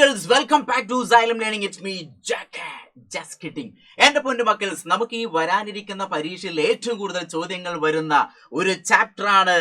മക്കൾസ് welcome back to Xylem learning. It's me just kidding. എന്റെ പൊന്നു മക്കൾസ്, നമുക്ക് ഈ വരാനിരിക്കുന്ന പരീക്ഷയിൽ ഏറ്റവും കൂടുതൽ ചോദ്യങ്ങൾ വരുന്ന ഒരു ചാപ്റ്റർ ആണ്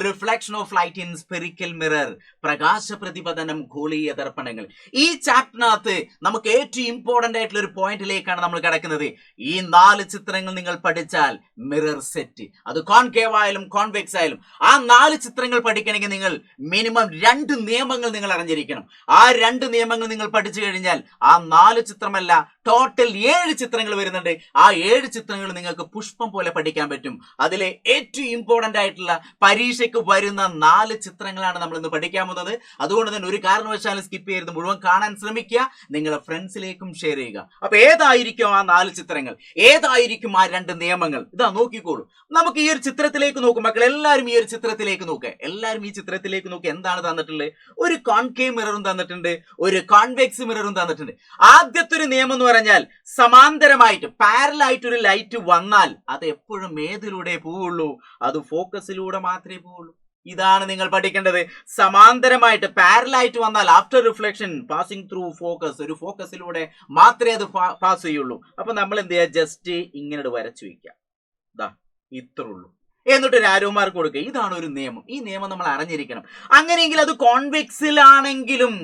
reflection of light in spherical mirror, പ്രകാശ പ്രതിപതനം ഗോളീയ ദർപ്പണങ്ങൾ. ഈ ചാപ്റ്ററിനകത്ത് നമുക്ക് ഏറ്റവും ഇമ്പോർട്ടന്റ് ആയിട്ടുള്ള ഒരു പോയിന്റിലേക്കാണ് നമ്മൾ കിടക്കുന്നത്. ഈ 4 ചിത്രങ്ങൾ നിങ്ങൾ പഠിച്ചാൽ മിറർ സെറ്റ്, അത് കോൺകേവ് ആയാലും കോൺവെക്സ് ആയാലും, ആ 4 ചിത്രങ്ങൾ പഠിക്കണമെങ്കിൽ നിങ്ങൾ മിനിമം 2 നിയമങ്ങൾ നിങ്ങൾ അറിഞ്ഞിരിക്കണം. ആ 2 നിയമങ്ങൾ നിങ്ങൾ പഠിച്ചു കഴിഞ്ഞാൽ ആ 4 ചിത്രമല്ല, ടോട്ടൽ 7 ചിത്രങ്ങൾ വരുന്നുണ്ട്. ആ 7 ചിത്രങ്ങൾ നിങ്ങൾക്ക് പുഷ്പം പോലെ പഠിക്കാൻ പറ്റും. അതിലെ ഏറ്റവും ഇമ്പോർട്ടന്റ് ആയിട്ടുള്ള പരീക്ഷയ്ക്ക് വരുന്ന 4 ചിത്രങ്ങളാണ് നമ്മൾ ഇന്ന് പഠിക്കാൻ പോകുന്നത്. അതുകൊണ്ട് തന്നെ ഒരു കാരണവശാലും സ്കിപ്പ് ചെയ്യരുത്, മുഴുവൻ കാണാൻ ശ്രമിക്കുക, നിങ്ങളുടെ ഫ്രണ്ട്സിലേക്കും ഷെയർ ചെയ്യുക. അപ്പൊ ഏതായിരിക്കും ആ 4 ചിത്രങ്ങൾ, ഏതായിരിക്കും ആ 2 നിയമങ്ങൾ? ഇതാ നോക്കിക്കോളൂ. നമുക്ക് ഈ ഒരു ചിത്രത്തിലേക്ക് നോക്കും മക്കൾ, എല്ലാവരും ഈ ഒരു ചിത്രത്തിലേക്ക് നോക്കുക. എല്ലാവരും ഈ ചിത്രത്തിലേക്ക് നോക്കി. എന്താണ് തന്നിട്ടുള്ളത്? ഒരു കോൺകേവ് മിററും തന്നിട്ടുണ്ട്, ഒരു കോൺവെക്സ് മിററും തന്നിട്ടുണ്ട്. ആദ്യത്തെ ഒരു നിയമം എന്ന് പറഞ്ഞാൽ സമാന്തരമായിട്ട് പാരലായിട്ട് ഒരു ലൈറ്റ് വന്നാൽ അത് എപ്പോഴും ഏതിലൂടെ പോവുള്ളൂ? അത് ഫോക്കസിലൂടെ മാത്രമേ പോവുള്ളൂ. ഇതാണ് നിങ്ങൾ പഠിക്കേണ്ടത്. സമാന്തരമായിട്ട് പാരലായിട്ട് വന്നാൽ after reflection passing through focus, ഒരു ഫോക്കസിലൂടെ മാത്രമേ അത് പാസ് ചെയ്യുള്ളൂ. അപ്പൊ നമ്മൾ എന്ത് ചെയ്യുക? ജസ്റ്റ് ഇങ്ങനെ വരച്ചു വയ്ക്കുക. ഇതാ ഇത്രേ ഉള്ളൂ. എന്നിട്ടൊരു ആരോ മാർക്ക് കൊടുക്കുക. ഇതാണ് ഒരു നിയമം. ഈ നിയമം നമ്മൾ അറിഞ്ഞിരിക്കണം. അങ്ങനെയെങ്കിൽ അത് കോൺവെക്സിലാണെങ്കിലും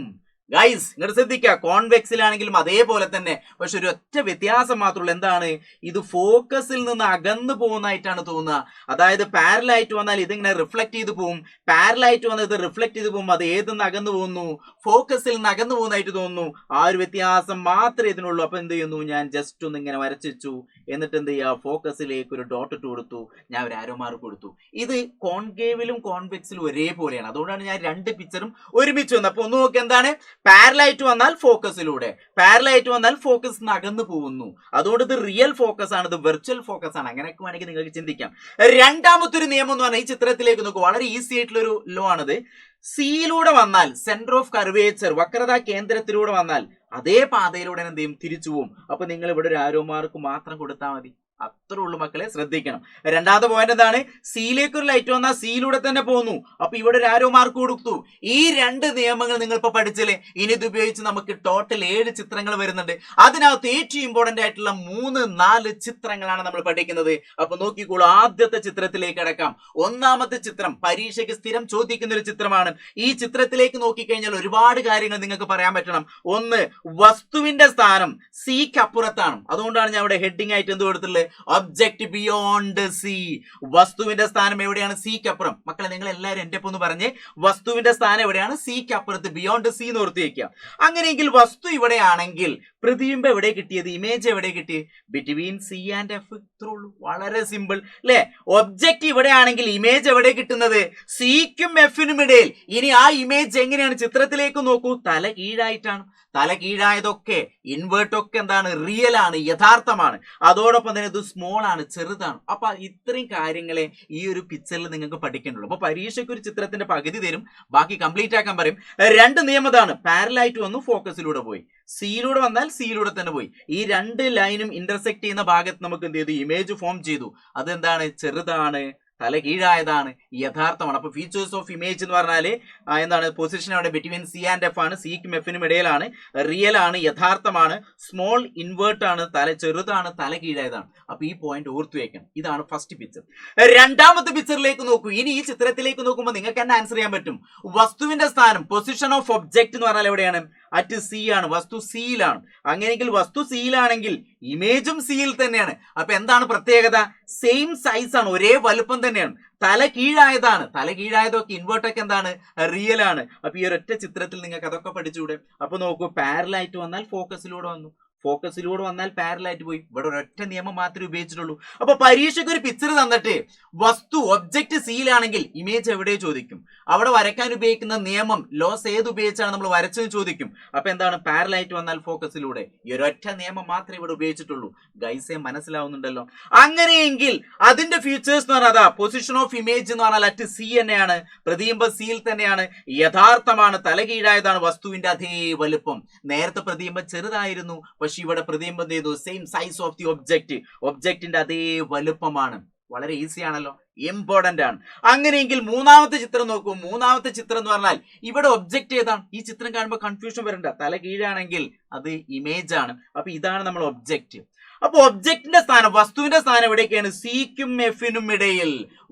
ഗൈസ് നിങ്ങൾ ശ്രദ്ധിക്കുക, കോൺവെക്സിലാണെങ്കിലും അതേപോലെ തന്നെ. പക്ഷെ ഒരു ഒറ്റ വ്യത്യാസം മാത്രമുള്ളൂ. എന്താണ്? ഇത് ഫോക്കസിൽ നിന്ന് അകന്നു പോകുന്നതായിട്ടാണ് തോന്നുക. അതായത് പാരലായിട്ട് വന്നാൽ ഇതിങ്ങനെ റിഫ്ലക്ട് ചെയ്ത് പോകും, പാരലായിട്ട് വന്നാൽ ഇത് റിഫ്ലക്ട് ചെയ്ത് പോകും. അത് ഏതെന്ന് അകന്നു പോകുന്നു? ഫോക്കസിൽ നിന്ന് അകന്നു പോകുന്നതായിട്ട് തോന്നുന്നു. ആ ഒരു വ്യത്യാസം മാത്രമേ ഇതിനുള്ളൂ. അപ്പൊ എന്ത് ചെയ്യുന്നു? ഞാൻ ജസ്റ്റ് ഒന്ന് ഇങ്ങനെ വരച്ചു, എന്നിട്ട് എന്ത് ചെയ്യുക? ഫോക്കസിലേക്ക് ഒരു ഡോട്ട് ഇട്ട് കൊടുത്തു, ഞാൻ ഒരു ആരോ മാർക്ക് കൊടുത്തു. ഇത് കോൺകേവിലും കോൺവെക്സിലും ഒരേപോലെയാണ്. അതുകൊണ്ടാണ് ഞാൻ 2 പിക്ചറും ഒരുമിച്ച് വന്നത്. അപ്പൊ ഒന്ന് നോക്കി, എന്താണ്? പാരലായിട്ട് വന്നാൽ ഫോക്കസിലൂടെ, പാരലായിട്ട് വന്നാൽ ഫോക്കസ് അകന്നു പോകുന്നു. അതുകൊണ്ട് ഇത് റിയൽ ഫോക്കസ് ആണ്, ഇത് വെർച്വൽ ഫോക്കസ് ആണ്. അങ്ങനെയൊക്കെ വേണമെങ്കിൽ നിങ്ങൾക്ക് ചിന്തിക്കാം. രണ്ടാമത്തെ ഒരു നിയമം എന്ന് പറഞ്ഞാൽ ഈ ചിത്രത്തിലേക്ക് നോക്കുക, വളരെ ഈസി ആയിട്ടുള്ള ഒരു ലോ ആണിത്. സിയിലൂടെ വന്നാൽ, സെന്റർ ഓഫ് കർവേച്ചർ, വക്രതാ കേന്ദ്രത്തിലൂടെ വന്നാൽ അതേ പാതയിലൂടെ എന്ത് ചെയ്യും? തിരിച്ചു പോകും. അപ്പൊ നിങ്ങൾ ഇവിടെ ഒരു ആരോ മാർക്ക് മാത്രം കൊടുത്താൽ മതി. അത്രേ ഉള്ളൂ മക്കളെ, ശ്രദ്ധിക്കണം. രണ്ടാമത്തെ പോയിന്റ് എന്താണ്? സിയിലേക്ക് ഒരു ലൈറ്റ് വന്നാൽ സിയിലൂടെ തന്നെ പോകുന്നു. അപ്പൊ ഇവിടെ ഒരു ആരോ മാർക്ക് കൊടുത്തു. ഈ 2 നിയമങ്ങൾ നിങ്ങൾ ഇപ്പൊ പഠിച്ചില്ലേ? ഇനി ഇത് ഉപയോഗിച്ച് നമുക്ക് ടോട്ടൽ 7 ചിത്രങ്ങൾ വരുന്നുണ്ട്. അതിനകത്ത് ഏറ്റവും ഇമ്പോർട്ടന്റ് ആയിട്ടുള്ള 3-4 ചിത്രങ്ങളാണ് നമ്മൾ പഠിക്കുന്നത്. അപ്പൊ നോക്കിക്കോളൂ, ആദ്യത്തെ ചിത്രത്തിലേക്ക് കിടക്കാം. ഒന്നാമത്തെ ചിത്രം പരീക്ഷയ്ക്ക് സ്ഥിരം ചോദിക്കുന്ന ഒരു ചിത്രമാണ്. ഈ ചിത്രത്തിലേക്ക് നോക്കിക്കഴിഞ്ഞാൽ ഒരുപാട് കാര്യങ്ങൾ നിങ്ങൾക്ക് പറയാൻ പറ്റണം. ഒന്ന്, വസ്തുവിന്റെ സ്ഥാനം സിക്ക് അപ്പുറത്താണ്. അതുകൊണ്ടാണ് ഞാൻ ഇവിടെ ഹെഡിങ് ആയിട്ട് എന്ത് കൊടുത്തിട്ടുള്ളത്? Object beyond C. വസ്തുവിന്റെ സ്ഥാനം എവിടെയാണ്? സിക്ക് അപ്പുറം. മക്കളെ നിങ്ങൾ എല്ലാവരും എന്റെ ഒപ്പം പറഞ്ഞ്, വസ്തുവിന്റെ സ്ഥാനം എവിടെയാണ്? സിക്ക് അപ്പുറത്ത്, ബിയോണ്ട് സി എന്ന് ഓർത്ത് വയ്ക്കുക. അങ്ങനെയെങ്കിൽ വസ്തു ഇവിടെയാണെങ്കിൽ പ്രതിബിംബം എവിടെ കിട്ടിയത്? ഇമേജ് എവിടെ കിട്ടി? Between C and F. ഇത്രേ ഉള്ളൂ, വളരെ സിമ്പിൾ അല്ലെ? ഒബ്ജക്റ്റ് ഇവിടെയാണെങ്കിൽ ഇമേജ് എവിടെ കിട്ടുന്നത്? സിക്കും എഫിനും ഇടയിൽ. ഇനി ആ ഇമേജ് എങ്ങനെയാണ്? ചിത്രത്തിലേക്ക് നോക്കൂ, തല കീഴായിട്ടാണ്. തല കീഴായതൊക്കെ, ഇൻവേർട്ടൊക്കെ എന്താണ്? റിയൽ ആണ്, യഥാർത്ഥമാണ്. അതോടൊപ്പം തന്നെ ഇത് സ്മോൾ ആണ്, ചെറുതാണ്. അപ്പൊ ഇത്രയും കാര്യങ്ങളെ ഈ ഒരു പിക്ചറിൽ നിങ്ങൾക്ക് പഠിക്കേണ്ടുള്ളൂ. അപ്പൊ പരീക്ഷയ്ക്ക് ഒരു ചിത്രത്തിന്റെ പകുതി തരും, ബാക്കി കംപ്ലീറ്റ് ആക്കാൻ പറയും. 2 നിയമതാണ്. പാരലായിട്ട് വന്നു, ഫോക്കസിലൂടെ പോയി. സിയിലൂടെ വന്നാൽ സിയിലൂടെ തന്നെ പോയി. ഈ 2 ലൈനും ഇന്റർസെക്ട് ചെയ്യുന്ന ഭാഗത്ത് നമുക്ക് എന്ത് ചെയ്തു? ഇമേജ് ഫോം ചെയ്തു. അതെന്താണ്? ചെറുതാണ്, തല കീഴായതാണ്, യഥാർത്ഥമാണ്. അപ്പൊ ഫീച്ചേഴ്സ് ഓഫ് ഇമേജ് എന്ന് പറഞ്ഞാല് എന്താണ്? പൊസിഷൻ അവിടെ ബിറ്റ്വീൻ സി ആൻഡ് എഫ് ആണ്, സിക്കും എഫിനും ഇടയിലാണ്, റിയൽ ആണ്, യഥാർത്ഥമാണ്, സ്മോൾ ഇൻവേർട്ട് ആണ്, തല ചെറുതാണ്, തല കീഴായതാണ്. അപ്പൊ ഈ പോയിന്റ് ഓർത്തു വെക്കണം. ഇതാണ് ഫസ്റ്റ് പിക്ചർ. രണ്ടാമത്തെ പിക്ചറിലേക്ക് നോക്കൂ. ഇനി ഈ ചിത്രത്തിലേക്ക് നോക്കുമ്പോൾ നിങ്ങൾക്ക് തന്നെ ആൻസർ ചെയ്യാൻ പറ്റും. വസ്തുവിന്റെ സ്ഥാനം, പൊസിഷൻ ഓഫ് ഒബ്ജക്ട് എന്ന് പറഞ്ഞാൽ എവിടെയാണ്? അറ്റ് സി ആണ്. വസ്തു സിയിലാണ്. അങ്ങനെയെങ്കിൽ വസ്തു സിയിലാണെങ്കിൽ ഇമേജും സിയിൽ തന്നെയാണ്. അപ്പൊ എന്താണ് പ്രത്യേകത? സെയിം സൈസ് ആണ്, ഒരേ വലുപ്പം തന്നെയാണ്. തല കീഴായതാണ്. തല കീഴായതൊക്കെ ഇൻവേർട്ടൊക്കെ എന്താണ്? റിയൽ ആണ്. അപ്പൊ ഈ ഒരൊറ്റ ചിത്രത്തിൽ നിങ്ങൾക്ക് അതൊക്കെ പഠിച്ചുകൂടെ? അപ്പൊ നോക്കൂ, പാരലായിട്ട് വന്നാൽ ഫോക്കസിലൂടെ വന്നു, ഫോക്കസിലൂടെ വന്നാൽ പാരലായിട്ട് പോയി. ഇവിടെ ഒരൊറ്റ നിയമം മാത്രമേ ഉപയോഗിച്ചിട്ടുള്ളൂ. അപ്പൊ പരീക്ഷയ്ക്ക് ഒരു പിക്ചർ തന്നിട്ട് വസ്തു ഒബ്ജക്ട് സിയിലാണെങ്കിൽ ഇമേജ് എവിടെ ചോദിക്കും? അവിടെ വരയ്ക്കാൻ ഉപയോഗിക്കുന്ന നിയമം, ലോസ് ഏത് ഉപയോഗിച്ചാണ് നമ്മൾ വരച്ചത് ചോദിക്കും. അപ്പൊ എന്താണ്? പാരലായിട്ട് വന്നാൽ ഫോക്കസിലൂടെ. ഈ ഒരൊറ്റ നിയമം മാത്രമേ ഇവിടെ ഉപയോഗിച്ചിട്ടുള്ളൂ. ഗൈസെ മനസ്സിലാവുന്നുണ്ടല്ലോ? അങ്ങനെയെങ്കിൽ അതിന്റെ ഫീച്ചേഴ്സ് എന്ന് പറഞ്ഞാൽ, പൊസിഷൻ ഓഫ് ഇമേജ് എന്ന് പറഞ്ഞാൽ അറ്റ് സി തന്നെയാണ്, പ്രതിബിംബം സിയിൽ തന്നെയാണ്, യഥാർത്ഥമാണ്, തല കീഴായതാണ്, വസ്തുവിന്റെ അതേ വലുപ്പം. നേരത്തെ പ്രതിബിംബം ചെറുതായിരുന്നു, പക്ഷെ ഇവിടെ പ്രതിബിംബം ചെയ്തു same size of the object, ഒബ്ജക്റ്റിന്റെ അതേ വലുപ്പമാണ്. വളരെ ഈസി ആണല്ലോ, ഇമ്പോർട്ടന്റ് ആണ്. അങ്ങനെയെങ്കിൽ മൂന്നാമത്തെ ചിത്രം നോക്കൂ. മൂന്നാമത്തെ ചിത്രം എന്ന് പറഞ്ഞാൽ ഇവിടെ ഒബ്ജക്റ്റ് ഏതാണ്? ഈ ചിത്രം കാണുമ്പോൾ കൺഫ്യൂഷൻ വരണ്ട. തല കീഴാണെങ്കിൽ അത് ഇമേജ് ആണ്. അപ്പൊ ഇതാണ് നമ്മൾ ഒബ്ജക്റ്റ്. അപ്പൊ ഒബ്ജക്റ്റിന്റെ സ്ഥാനം, വസ്തുവിന്റെ സ്ഥാനം എവിടേക്കാണ്? സിക്കും എഫിനും ഇടയിൽ.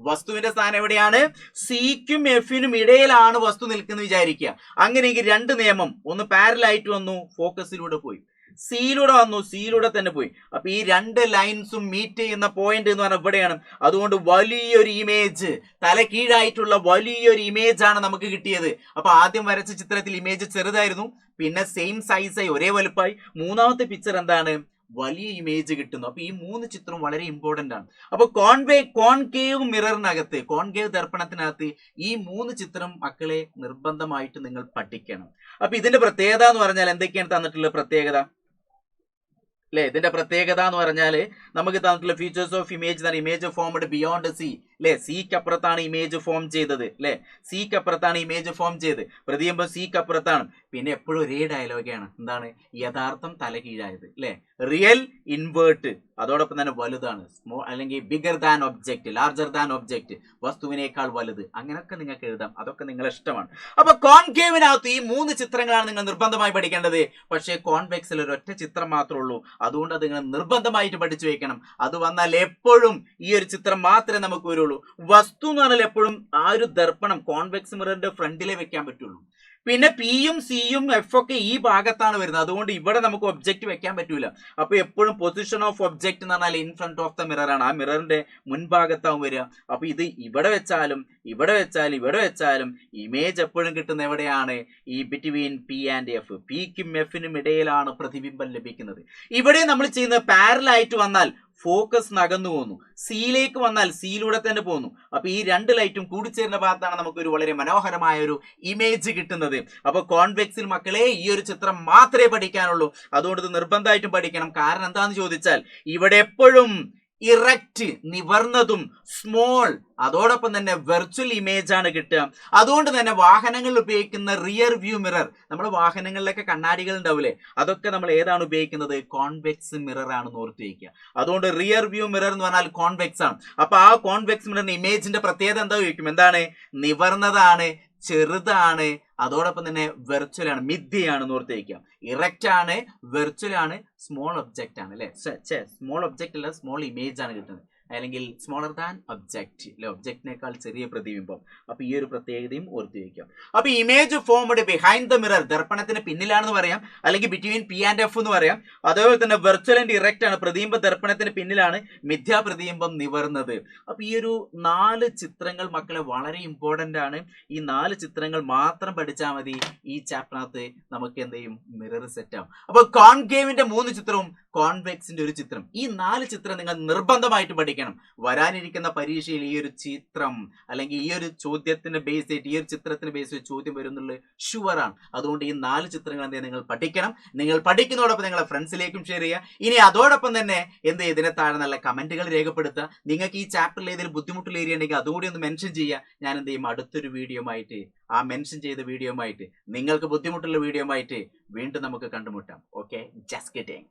വസ്തുവിന്റെ സ്ഥാനം എവിടെയാണ്? സിക്കും എഫിനും ഇടയിലാണ് വസ്തു നിൽക്കുന്നത് വിചാരിക്കുക. അങ്ങനെയെങ്കിൽ രണ്ട് നിയമം, ഒന്ന് പാരലായിട്ട് വന്നു, ഫോക്കസിലൂടെ പോയി. സിയിലൂടെ വന്നു, സിയിലൂടെ തന്നെ പോയി. അപ്പൊ ഈ രണ്ട് ലൈൻസും മീറ്റ് ചെയ്യുന്ന പോയിന്റ് എന്ന് പറഞ്ഞാൽ ഇവിടെയാണ്. അതുകൊണ്ട് വലിയൊരു ഇമേജ്, തല കീഴായിട്ടുള്ള വലിയൊരു ഇമേജ് ആണ് നമുക്ക് കിട്ടിയത്. അപ്പൊ ആദ്യം വരച്ച ചിത്രത്തിൽ ഇമേജ് ചെറുതായിരുന്നു, പിന്നെ സെയിം സൈസായി ഒരേ വലുപ്പമായി. മൂന്നാമത്തെ പിക്ചർ എന്താണ്? വലിയ ഇമേജ് കിട്ടുന്നു. അപ്പൊ ഈ മൂന്ന് ചിത്രം വളരെ ഇമ്പോർട്ടന്റ് ആണ്. അപ്പൊ കോൺകേവ് മിററിനകത്ത്, കോൺകേവ് ദർപ്പണത്തിനകത്ത് ഈ മൂന്ന് ചിത്രം മക്കളെ നിർബന്ധമായിട്ട് നിങ്ങൾ പഠിക്കണം. അപ്പൊ ഇതിന്റെ പ്രത്യേകത എന്ന് പറഞ്ഞാൽ എന്തൊക്കെയാണ് തന്നിട്ടുള്ള പ്രത്യേകത അല്ലെ? ഇതിന്റെ പ്രത്യേകത എന്ന് പറഞ്ഞാല് നമുക്ക് തന്നിട്ടുള്ള features of image, image formed beyond C അല്ലെ? സിക്ക് അപ്പുറത്താണ് ഇമേജ് ഫോം ചെയ്തത് അല്ലെ? സിക്ക് അപ്പുറത്താണ് ഇമേജ് ഫോം ചെയ്ത്, പ്രതിബിംബം സിക്ക് അപ്പുറത്താണ്. പിന്നെ എപ്പോഴും ഒരേ ഡയലോഗാണ്, എന്താണ്? യഥാർത്ഥം തല കീഴായത് അല്ലെ? റിയൽ ഇൻവേർട്ട്, അതോടൊപ്പം തന്നെ വലുതാണ്, സ്മോൾ അല്ലെങ്കിൽ bigger than object, larger than object, വസ്തുവിനേക്കാൾ വലുത്. അങ്ങനെയൊക്കെ നിങ്ങൾക്ക് എഴുതാം, അതൊക്കെ നിങ്ങളുടെ ഇഷ്ടമാണ്. അപ്പൊ കോൺകേവിനകത്ത് ഈ മൂന്ന് ചിത്രങ്ങളാണ് നിങ്ങൾ നിർബന്ധമായി പഠിക്കേണ്ടത്. പക്ഷേ കോൺവെക്സിൽ ഒരൊറ്റ ചിത്രം മാത്രമേ ഉള്ളൂ. അതുകൊണ്ട് അത് നിങ്ങൾ നിർബന്ധമായിട്ട് പഠിച്ചു വെക്കണം. അത് വന്നാൽ എപ്പോഴും ഈ ഒരു ചിത്രം മാത്രമേ നമുക്ക് വരുള്ളൂ. വസ്തു എന്ന് പറഞ്ഞാൽ എപ്പോഴും ആ ഒരു ദർപ്പണം കോൺവെക്സ് മിററിന്റെ ഫ്രണ്ടിലേ വെക്കാൻ പറ്റുള്ളൂ. പിന്നെ പിയും സിയും എഫ് ഒക്കെ ഈ ഭാഗത്താണ് വരുന്നത്. അതുകൊണ്ട് ഇവിടെ നമുക്ക് ഒബ്ജക്റ്റ് വെക്കാൻ പറ്റൂല. അപ്പൊ എപ്പോഴും പൊസിഷൻ ഓഫ് ഒബ്ജക്റ്റ് എന്ന് പറഞ്ഞാൽ in front of the mirror ആണ്. ആ മിററിന്റെ മുൻഭാഗത്താവും വരിക. അപ്പൊ ഇത് ഇവിടെ വെച്ചാലും ഇവിടെ വെച്ചാലും ഇമേജ് എപ്പോഴും കിട്ടുന്ന എവിടെയാണ്? ഈ ബിറ്റ്വീൻ പി ആൻഡ് എഫ്, പിക്കും എഫിനും ഇടയിലാണ് പ്രതിബിംബം ലഭിക്കുന്നത്. ഇവിടെ നമ്മൾ ചെയ്യുന്ന പാരലായിട്ട് വന്നാൽ ഫോക്കസ് നകന്നു പോകുന്നു, സിയിലേക്ക് വന്നാൽ സിയിലൂടെ തന്നെ പോകുന്നു. അപ്പൊ ഈ രണ്ട് ലൈറ്റും കൂടിച്ചേരുന്ന ഭാഗത്താണ് നമുക്കൊരു വളരെ മനോഹരമായ ഒരു ഇമേജ് കിട്ടുന്നത്. അപ്പൊ കോൺവെക്സിൽ മക്കളെ ഈ ഒരു ചിത്രം മാത്രമേ പഠിക്കാനുള്ളൂ. അതുകൊണ്ട് ഇത് നിർബന്ധമായിട്ടും പഠിക്കണം. കാരണം എന്താന്ന് ചോദിച്ചാൽ ഇവിടെ എപ്പോഴും ഇറക്റ്റ്, നിവർന്നതും, സ്മോൾ, അതോടൊപ്പം തന്നെ വെർച്വൽ ഇമേജ് ആണ് കിട്ടുക. അതുകൊണ്ട് തന്നെ വാഹനങ്ങളിൽ ഉപയോഗിക്കുന്ന റിയർ വ്യൂ മിറർ, നമ്മുടെ വാഹനങ്ങളിലൊക്കെ കണ്ണാടികൾ ഉണ്ടാവില്ലേ, അതൊക്കെ നമ്മൾ ഏതാണ് ഉപയോഗിക്കുന്നത്? കോൺവെക്സ് മിറർ ആണെന്ന് ഓർത്ത് വയ്ക്കുക. അതുകൊണ്ട് റിയർ വ്യൂ മിറർ എന്ന് പറഞ്ഞാൽ കോൺവെക്സ് ആണ്. അപ്പൊ ആ കോൺവെക്സ് മിററിന്റെ ഇമേജിന്റെ പ്രത്യേകത എന്താ ചോദിക്കും? എന്താണ്? നിവർന്നതാണ്, ചെറുതാണ്, അതോടൊപ്പം തന്നെ വെർച്വൽ ആണ്, മിഥ്യയാണെന്ന് ഓർത്ത് വയ്ക്കാം. ഇറക്റ്റ് ആണ്, വെർച്വൽ ആണ്, സ്മോൾ ഒബ്ജക്റ്റ് ആണ് അല്ലെ? സ്മോൾ ഒബ്ജക്റ്റ് അല്ല, സ്മോൾ ഇമേജ് ആണ് കിട്ടുന്നത്. അല്ലെങ്കിൽ സ്മോളർ ദാൻ ഒബ്ജക്റ്റ് അല്ലെ? ഒബ്ജക്റ്റിനേക്കാൾ ചെറിയ പ്രതിബിംബം. അപ്പൊ ഈ ഒരു പ്രത്യേകതയും ഓർത്ത് വയ്ക്കാം. അപ്പൊ image formed behind the mirror, ദർപ്പണത്തിന് പിന്നിലാണെന്ന് പറയാം, അല്ലെങ്കിൽ ബിറ്റ്വീൻ പി ആൻഡ് എഫ് എന്ന് പറയാം. അതേപോലെ തന്നെ വെർച്വൽ ആൻഡ് ഇറക്റ്റ് ആണ്, പ്രതിബിംബം ദർപ്പണത്തിന് പിന്നിലാണ്, മിഥ്യാ പ്രതിബിംബം നിവർന്നത്. അപ്പൊ ഈ ഒരു 4 ചിത്രങ്ങൾ മക്കളെ വളരെ ഇമ്പോർട്ടന്റ് ആണ്. ഈ 4 ചിത്രങ്ങൾ മാത്രം പഠിച്ചാൽ മതി. ഈ ചാപ്റ്ററിനകത്ത് നമുക്ക് എന്ത് ചെയ്യും? മിറർ സെറ്റ് ആവും. അപ്പൊ കോൺകേവിന്റെ 3 ചിത്രവും കോൺവെക്സിന്റെ ഒരു ചിത്രം, ഈ 4 ചിത്രം നിങ്ങൾ നിർബന്ധമായിട്ട് പഠിക്കണം. വരാനിരിക്കുന്ന പരീക്ഷയിൽ ഈ ഒരു ചിത്രം അല്ലെങ്കിൽ ഈ ഒരു ചോദ്യത്തിന്റെ ബേസ് ചെയ്തിട്ട്, ഈ ഒരു ചിത്രത്തിന്റെ ബേസ് ചെയ്ത് ചോദ്യം വരുന്നുള്ളത് ഷുവർ ആണ്. അതുകൊണ്ട് ഈ 4 ചിത്രങ്ങൾ എന്ത് നിങ്ങൾ പഠിക്കണം. നിങ്ങൾ പഠിക്കുന്നതോടൊപ്പം നിങ്ങളുടെ ഫ്രണ്ട്സിലേക്കും ഷെയർ ചെയ്യുക. ഇനി അതോടൊപ്പം തന്നെ എന്ത് ഇതിനെ താഴെ നല്ല കമന്റുകൾ രേഖപ്പെടുത്തുക. നിങ്ങൾക്ക് ഈ ചാപ്റ്ററിൽ ഏതെങ്കിലും ബുദ്ധിമുട്ടുള്ള ഏരിയ ഉണ്ടെങ്കിൽ അതുകൂടി ഒന്ന് മെൻഷൻ ചെയ്യുക. ഞാൻ എന്ത് ചെയ്യും? അടുത്തൊരു വീഡിയോ ആയിട്ട്, ആ മെൻഷൻ ചെയ്ത വീഡിയോ ആയിട്ട്, നിങ്ങൾക്ക് ബുദ്ധിമുട്ടുള്ള വീഡിയോ ആയിട്ട് വീണ്ടും നമുക്ക് കണ്ടുമുട്ടാം. Okay, just kidding.